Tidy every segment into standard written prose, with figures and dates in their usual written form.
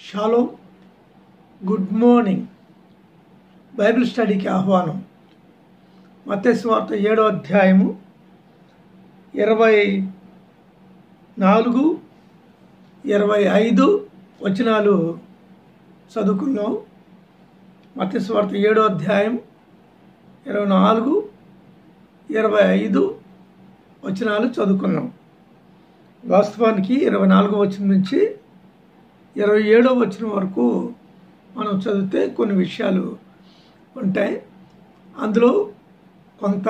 Shalom, good morning. Bible స్టడీకి ఆహ్వానం. మత్తయి సువార్త 7వ అధ్యాయము 24, 25 వచనాలు చదువుకున్నాం. మత్తయి సువార్త 7వ అధ్యాయం 24, 25 వచనాలు చదువుకున్నాం. వాస్తవానికి 24వ వచనం నుంచి 27వ వచనం వరకు మనం చదివితే కొన్ని విషయాలు ఉంటాయి. అందులో కొంత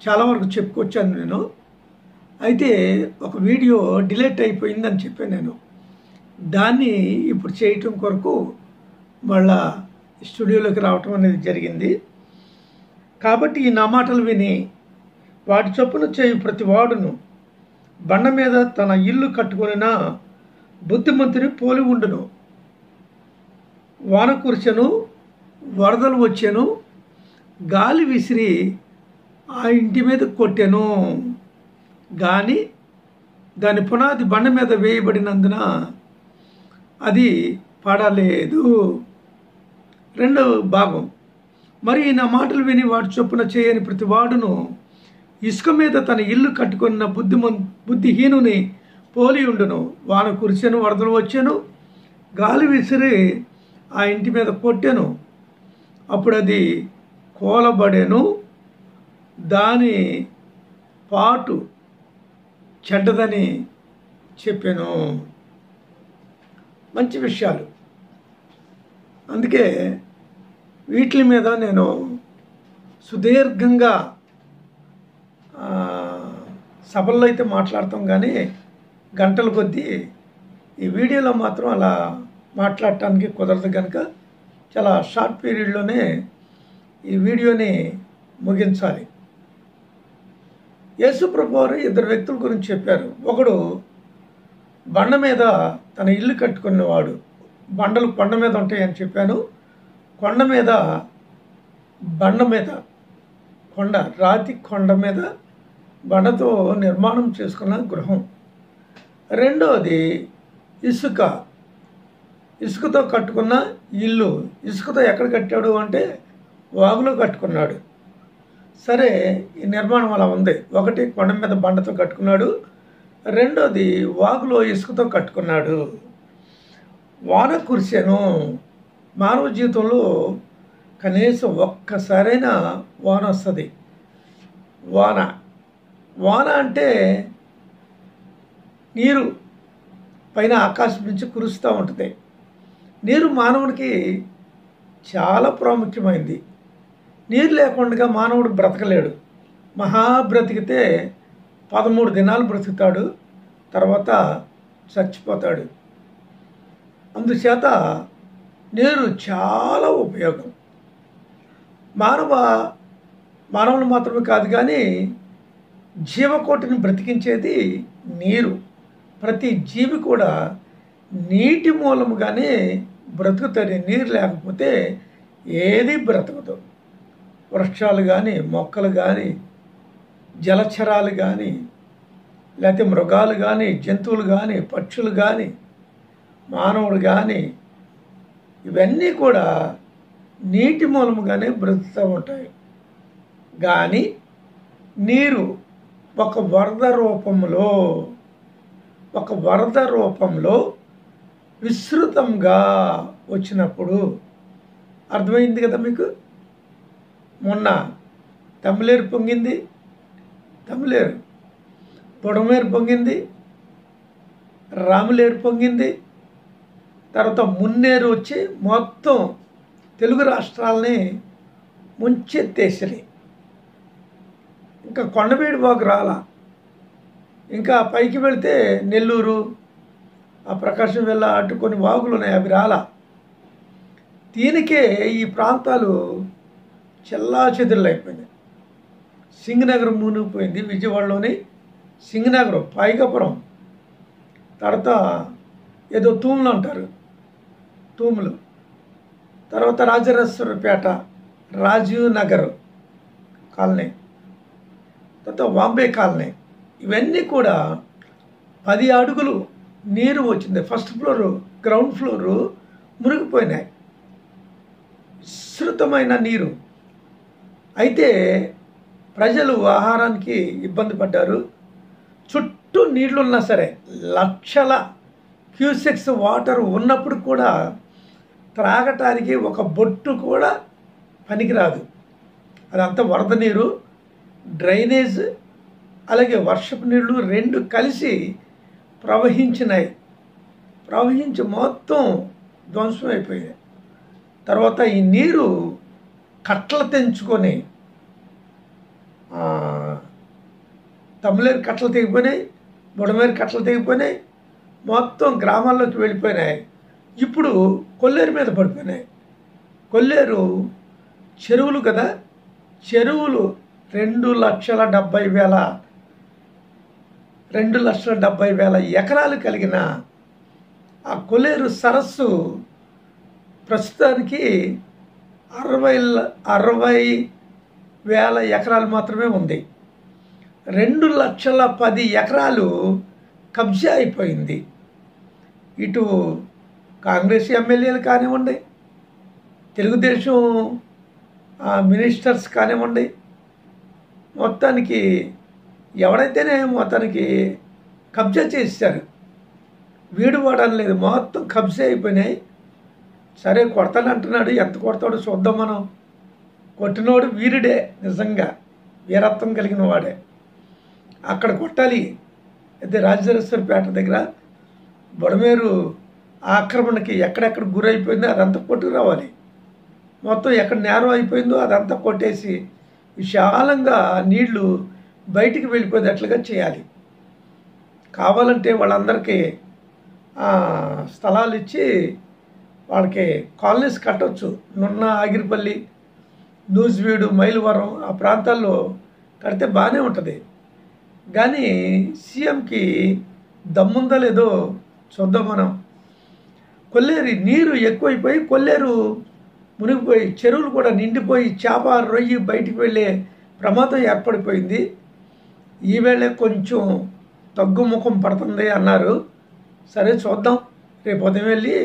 చాలా వరకు చెప్పుకొచ్చాను నేను. అయితే ఒక వీడియో డిలీట్ అయిపోయిందని చెప్పాను నేను. దాన్ని ఇప్పుడు చేయటం కొరకు మళ్ళా స్టూడియోలోకి రావటం అనేది జరిగింది. కాబట్టి ఈ నా మాటలు విని వాటి చొప్పున చేయు ప్రతి వాడును బండ మీద తన ఇల్లు కట్టుకొనిన బుద్ధిమంతుని పోలి ఉండును. వాన కురిచెను, వరదలు వచ్చెను, గాలి విసిరి ఆ ఇంటి మీద కొట్టెను, కానీ దాని పునాది బండ మీద వేయబడినందున అది పడలేదు. రెండవ భాగం. మరి నా మాటలు విని వాటి చొప్పున చేయని ప్రతి వాడును ఇసుక మీద తన ఇల్లు కట్టుకున్న బుద్ధిహీనుని పోలి ఉండును. వాన కురిచెను, వరదలు వచ్చాను, గాలి విసిరి ఆ ఇంటి మీద కొట్టెను, అప్పుడు అది కూలబడెను, దాని పాటు చెడ్డదని చెప్పాను. మంచి విషయాలు. అందుకే వీటి మీద నేను సుదీర్ఘంగా సభల్లో అయితే మాట్లాడతాం, కానీ గంటల కొద్దీ ఈ వీడియోలో మాత్రం అలా మాట్లాడటానికి కుదరదు. కనుక చాలా షార్ట్ పీరియడ్లోనే ఈ వీడియోని ముగించాలి. యేసుప్రభు వారు 2 వ్యక్తుల గురించి చెప్పారు. ఒకడు బండ మీద తన ఇల్లు కట్టుకున్నవాడు. బండలు కొండ మీద ఉంటాయని చెప్పాను. కొండ మీద, బండ మీద, కొండ, రాతి కొండ మీద బండతో నిర్మాణం చేసుకున్న గృహం. రెండవది ఇసుకతో కట్టుకున్న ఇల్లు. ఇసుకతో ఎక్కడ కట్టాడు అంటే వాగులో కట్టుకున్నాడు. సరే, ఈ నిర్మాణం అలా ఉంది. ఒకటి కొండ మీద బండతో కట్టుకున్నాడు, రెండోది వాగులో ఇసుకతో కట్టుకున్నాడు. వాన కురిసెను. మానవ జీవితంలో కనీసం ఒక్కసారైనా వాన వస్తుంది. వాన అంటే నీరు పైన ఆకాశం నుంచి కురుస్తూ ఉంటుంది. నీరు మానవునికి చాలా ప్రాముఖ్యమైంది. నీరు లేకుండా మానవుడు బ్రతకలేడు. బ్రతికితే 13 దినాలు బ్రతుకుతాడు, తర్వాత చచ్చిపోతాడు. అందుచేత నీరు చాలా ఉపయోగం. మానవులు మాత్రమే కాదు, కానీ జీవకోటిని బ్రతికించేది నీరు. ప్రతి జీవి కూడా నీటి మూలముగానే బ్రతుకుతుంది. నీరు లేకపోతే ఏది బ్రతకదు. వృక్షాలు కానీ, మొక్కలు కానీ, జలచరాలు కానీ, లేకపోతే మృగాలు కానీ, జంతువులు కానీ, పక్షులు కానీ, మానవుడు కానీ, ఇవన్నీ కూడా నీటి మూలముగానే బ్రతుకుతూ ఉంటాయి. కానీ నీరు ఒక వరద రూపంలో విస్తృతంగా వచ్చినప్పుడు, అర్థమైంది కదా మీకు. మొన్న తమిళేరు పొంగింది, పొడమేరు పొంగింది, రాములేరు పొంగింది, తర్వాత మున్నేరు వచ్చి మొత్తం తెలుగు రాష్ట్రాలని ముంచెత్తేసినాయి. ఇంకా కొండవీడి వాగు రాలా. ఇంకా పైకి వెళితే నెల్లూరు, ఆ ప్రకాశం వెళ్ళ అటు కొన్ని వాగులు ఉన్నాయి, అవి రాలా. దీనికే ఈ ప్రాంతాలు చెల్లాచెదురులు అయిపోయినాయి. సింగనగరం మునిగిపోయింది. విజయవాడలోని సింగనగరం, పైకపురం, తర్వాత ఏదో తూములు అంటారు, తూములు, తర్వాత రాజరాజేశ్వరపేట, రాజీవ్ నగర్ కాలనీ, తర్వాత బాంబే కాలనీ, ఇవన్నీ కూడా 10 అడుగులు నీరు వచ్చింది. ఫస్ట్ ఫ్లోరు, గ్రౌండ్ ఫ్లోరు మునిగిపోయినాయి, విస్తృతమైన నీరు. అయితే ప్రజలు ఆహారానికి ఇబ్బంది పడ్డారు. చుట్టూ నీళ్లున్నా సరే, లక్షల క్యూసెక్స్ వాటర్ ఉన్నప్పుడు కూడా త్రాగటానికి ఒక బొట్టు కూడా పనికిరాదు. అదంతా వరద నీరు, డ్రైనేజ్ అలాగే వర్షపు నీళ్లు రెండు కలిసి ప్రవహించినాయి. ప్రవహించి మొత్తం ధ్వంసం అయిపోయాయి. తర్వాత ఈ నీరు కట్టలు తెంచుకొని, తమిళేరు కట్టలు తెగిపోయినాయి, బుడమేరు కట్టలు తెగిపోయినాయి, మొత్తం గ్రామాల్లోకి వెళ్ళిపోయినాయి. ఇప్పుడు కొల్లేరు మీద పడిపోయినాయి. కొల్లేరు చెరువులు కదా, చెరువులు 2,70,000 ఎకరాలు కలిగిన ఆ కొల్లేరు సరస్సు ప్రస్తుతానికి 60,000 ఎకరాలు మాత్రమే ఉంది. 2,10,000 ఎకరాలు కబ్జా అయిపోయింది. ఇటు కాంగ్రెస్ ఎమ్మెల్యేలు కానివ్వండి, తెలుగుదేశం మినిస్టర్స్ కానివ్వండి, మొత్తానికి ఎవడైతేనే మొత్తానికి కబ్జా చేశారు. వీడు వాడని లేదు, మొత్తం కబ్జా అయిపోయినాయి. సరే కొడతాను అంటున్నాడు, ఎంత కొడతాడో చూద్దాం మనం. కొట్టినోడు వీరుడే, నిజంగా వీరత్వం కలిగిన వాడే. అక్కడ కొట్టాలి. అయితే రాజరాజేశ్వరిపేట దగ్గర బుడమేరు ఆక్రమణకి ఎక్కడెక్కడ గురైపోయిందో అదంతా కొట్టుకు రావాలి. మొత్తం ఎక్కడ నేరం అయిపోయిందో అదంతా కొట్టేసి విశాలంగా నీళ్లు బయటికి వెళ్ళిపోయేటట్లుగా చేయాలి. కావాలంటే వాళ్ళందరికీ స్థలాలు ఇచ్చి వాళ్ళకి కాలనీస్ కట్టవచ్చు. నున్న, ఆగిరిపల్లి, నూజివీడు, మైలవరం ఆ ప్రాంతాల్లో కడితే బాగానే ఉంటుంది. కానీ సీఎంకి దమ్ముందా లేదో చూద్దాం మనం. కొల్లేరు నీరు ఎక్కువైపోయి కొల్లేరు మునిగిపోయి చెరువులు కూడా నిండిపోయి చేప, రొయ్యి బయటికి వెళ్ళే ప్రమాదం ఏర్పడిపోయింది. ఈవేళ కొంచెం తగ్గుముఖం పడుతుంది అన్నారు. సరే చూద్దాం, రేపు ఉదయం వెళ్ళి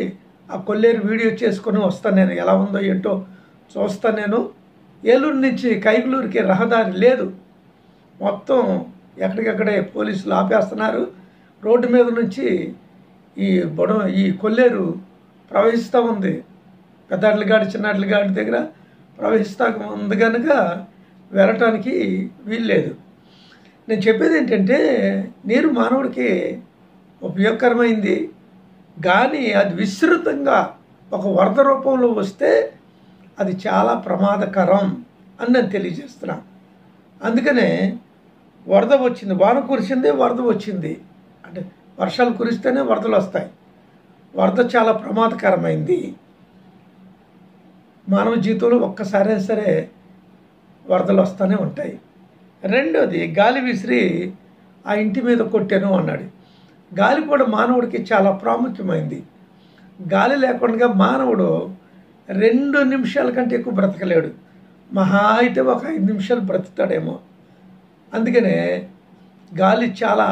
ఆ కొల్లేరు వీడియో చేసుకొని వస్తాను. నేను ఎలా ఉందో ఏంటో చూస్తాను. నేను ఏలూరు నుంచి కైగులూరుకి రహదారి లేదు, మొత్తం ఎక్కడికక్కడే పోలీసులు ఆపేస్తున్నారు. రోడ్డు మీద నుంచి ఈ కొల్లేరు ప్రవహిస్తూ ఉంది. పెద్దాట్లగాడి, చిన్నాట్లగాడి దగ్గర ప్రవహిస్తూ ఉంది కనుక వెళ్ళటానికి వీల్లేదు. నేను చెప్పేది ఏంటంటే, నీరు మానవుడికి ఉపయోగకరమైంది, కానీ అది విస్తృతంగా ఒక వరద రూపంలో వస్తే అది చాలా ప్రమాదకరం అని నేను తెలియజేస్తున్నా. అందుకనే వరద వచ్చింది, వాన కురిసింది, వరద వచ్చింది. అంటే వర్షాలు కురిస్తేనే వరదలు వస్తాయి. వరద చాలా ప్రమాదకరమైంది. మానవ జీవితంలో ఒక్కసారే సరే వరదలు వస్తూనే ఉంటాయి. రెండోది, గాలి విసిరి ఆ ఇంటి మీద కొట్టాను అన్నాడు. గాలి కూడా మానవుడికి చాలా ప్రాముఖ్యమైంది. గాలి లేకుండా మానవుడు 2 నిమిషాల కంటే ఎక్కువ బ్రతకలేడు. మహా అయితే ఒక 5 నిమిషాలు బ్రతుకుతాడేమో. అందుకనే గాలి చాలా,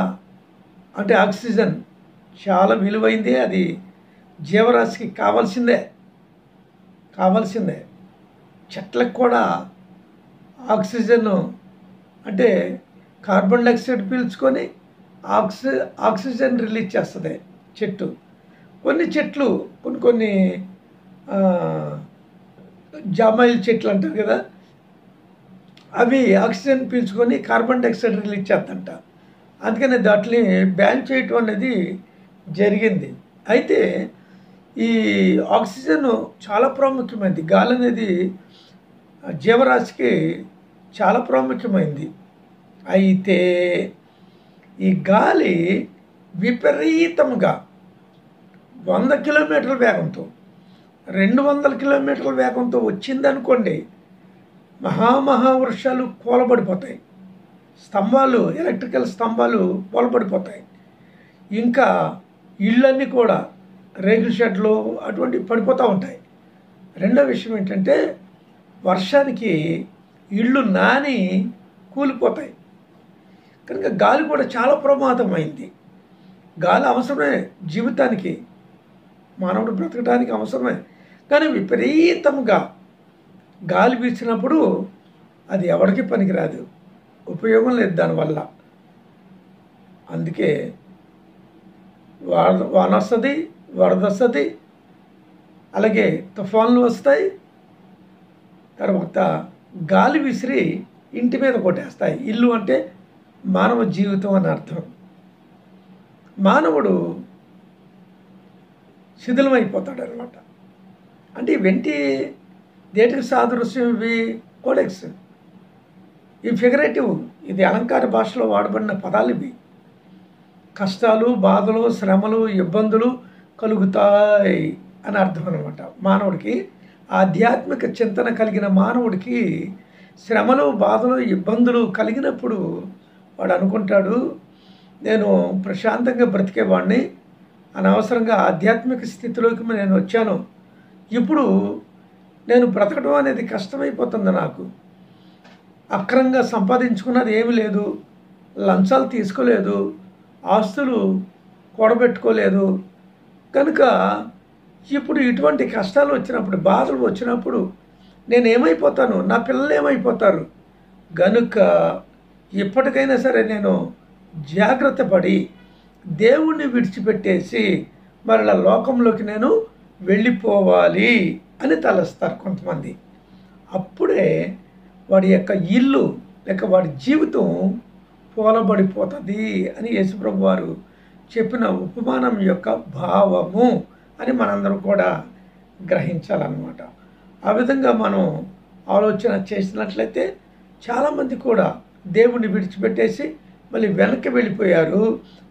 అంటే ఆక్సిజన్ చాలా విలువైంది. అది జీవరాశికి కావాల్సిందే. చెట్లకు కూడా ఆక్సిజన్, అంటే కార్బన్ డైఆక్సైడ్ పీల్చుకొని ఆక్సిజన్ రిలీజ్ చేస్తుంది చెట్టు. కొన్ని చెట్లు కొన్ని జామాయిల్ చెట్లు అంటారు కదా, అవి ఆక్సిజన్ పీల్చుకొని కార్బన్ డైఆక్సైడ్ రిలీజ్ చేస్తుంట. అందుకని దాటిని బ్యాన్ చేయటం అనేది జరిగింది. అయితే ఈ ఆక్సిజన్ చాలా ప్రాముఖ్యమైనది. గాలి అనేది జీవరాశికి చాలా ప్రాముఖ్యమైనది. అయితే ఈ గాలి విపరీతంగా 100 కిలోమీటర్ల వేగంతో, 200 కిలోమీటర్ల వేగంతో వచ్చిందనుకోండి, మహావర్షాలు కూలబడిపోతాయి. స్తంభాలు, ఎలక్ట్రికల్ స్తంభాలు కూలబడిపోతాయి. ఇంకా ఇళ్ళన్నీ కూడా, రేకుల షెడ్లు అటువంటి పడిపోతూ ఉంటాయి. రెండో విషయం ఏంటంటే, వర్షానికి ఇళ్ళు నాని కూలిపోతాయి. కనుక గాలి కూడా చాలా ప్రమాదమైంది. గాలి అవసరమే జీవితానికి, మానవుడు బ్రతకడానికి అవసరమే. కానీ విపరీతంగా గాలి వీచినప్పుడు అది ఎవరికి పనికిరాదు, ఉపయోగం లేదు దానివల్ల. అందుకే వాన వస్తుంది, వరద వస్తుంది, అలాగే తుఫాన్లు వస్తాయి, తర్వాత గాలి విసిరి ఇంటి మీద కొట్టేస్తాయి. ఇల్లు అంటే మానవ జీవితం అని అర్థం. మానవుడు శిథిలమైపోతాడు అనమాట. అంటే ఇవేంటి, దేటికి సాదృశ్యం? ఇవి కోడెక్స్, ఇవి ఫిగరేటివ్, ఇది అలంకార భాషలో వాడబడిన పదాలు. ఇవి కష్టాలు, బాధలు, శ్రమలు, ఇబ్బందులు కలుగుతాయి అని అర్థం అనమాట. మానవుడికి ఆధ్యాత్మిక చింతన కలిగిన మానవుడికి శ్రమలు, బాధలు, ఇబ్బందులు కలిగినప్పుడు వాడు అనుకుంటాడు, నేను ప్రశాంతంగా బ్రతికేవాడిని, అనవసరంగా ఆధ్యాత్మిక స్థితిలోకి నేను వచ్చాను, ఇప్పుడు నేను బ్రతకడం అనేది కష్టమైపోతుంది, నాకు అక్రమంగా సంపాదించుకున్నది ఏమీ లేదు, లంచాలు తీసుకోలేదు, ఆస్తులు కూడబెట్టుకోలేదు, కనుక ఇప్పుడు ఇటువంటి కష్టాలు వచ్చినప్పుడు, బాధలు వచ్చినప్పుడు నేను ఏమైపోతాను, నా పిల్లలు ఏమైపోతారు, గనుక ఇప్పటికైనా సరే నేను జాగ్రత్త పడి దేవుణ్ణి విడిచిపెట్టేసి మరలా లోకంలోకి నేను వెళ్ళిపోవాలి అని తలస్తారు కొంతమంది. అప్పుడే వాడి యొక్క ఇల్లు లేక వాడి జీవితం పోలబడిపోతుంది అని యేసుప్రభు వారు చెప్పిన ఉపమానం యొక్క భావము అని మనందరం కూడా గ్రహించాలన్నమాట. ఆ విధంగా మనం ఆలోచన చేసినట్లయితే చాలామంది కూడా దేవుణ్ణి విడిచిపెట్టేసి మళ్ళీ వెనక్కి వెళ్ళిపోయారు,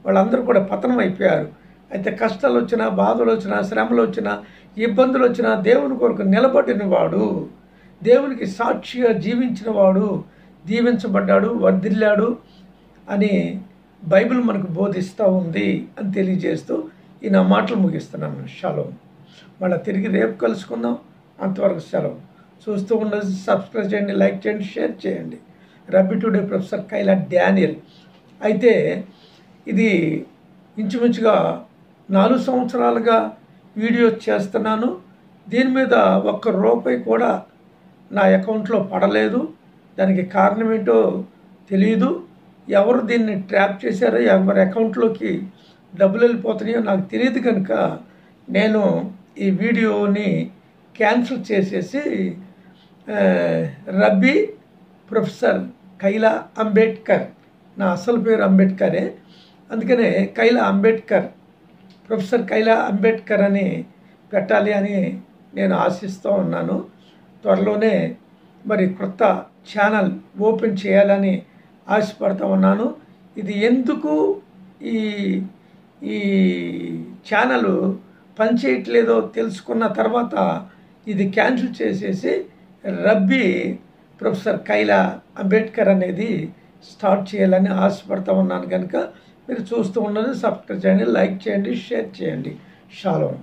వాళ్ళందరూ కూడా పతనం అయిపోయారు. అయితే కష్టాలు వచ్చినా, బాధలు వచ్చినా, శ్రమలు వచ్చినా, ఇబ్బందులు వచ్చినా దేవుని కొరకు నిలబడిన వాడు, దేవునికి సాక్షిగా జీవించిన వాడు దీవించబడ్డాడు, వర్ధిల్లాడు అని బైబిల్ మనకు బోధిస్తూ ఉంది అని తెలియజేస్తూ ఈ నా మాటలు ముగిస్తున్నాను. షలోం. మళ్ళీ తిరిగి రేపు కలుసుకుందాం. అంతవరకు సెలవు. చూస్తూ ఉండదు, సబ్స్క్రైబ్ చేయండి, లైక్ చేయండి, షేర్ చేయండి. రబ్బీ టుడే ప్రొఫెసర్ కైలా డానియల్. అయితే ఇది ఇంచుమించుగా 4 సంవత్సరాలుగా వీడియో చేస్తున్నాను. దీని మీద ₹1 కూడా నా అకౌంట్లో పడలేదు. దానికి కారణం ఏంటో తెలియదు. ఎవరు దీన్ని ట్రాప్ చేశారో, ఎవరి అకౌంట్లోకి డబ్బులు వెళ్ళిపోతున్నాయో నాకు తెలియదు. కనుక నేను ఈ వీడియోని క్యాన్సిల్ చేసేసి రబ్బీ ప్రొఫెసర్ కైలా అంబేద్కర్, నా అసలు పేరు అంబేద్కరే, అందుకనే కైలా అంబేద్కర్, ప్రొఫెసర్ కైలా అంబేద్కర్ అని పెట్టాలి అని నేను ఆశిస్తూ ఉన్నాను. త్వరలోనే మరి కొత్త ఛానల్ ఓపెన్ చేయాలని ఆశపడుతూ ఉన్నాను. ఇది ఎందుకు ఈ ఛానల్ పనిచేయట్లేదో తెలుసుకున్న తర్వాత ఇది క్యాన్సిల్ చేసేసి రబ్బీ ప్రొఫెసర్ కైలా అంబేద్కర్ అనేది స్టార్ట్ చేయాలని ఆశపడుతూ ఉన్నాను. కనుక మీరు చూస్తూ ఉన్నది సబ్స్క్రైబ్ చేయండి, లైక్ చేయండి, షేర్ చేయండి. షాలోమ్.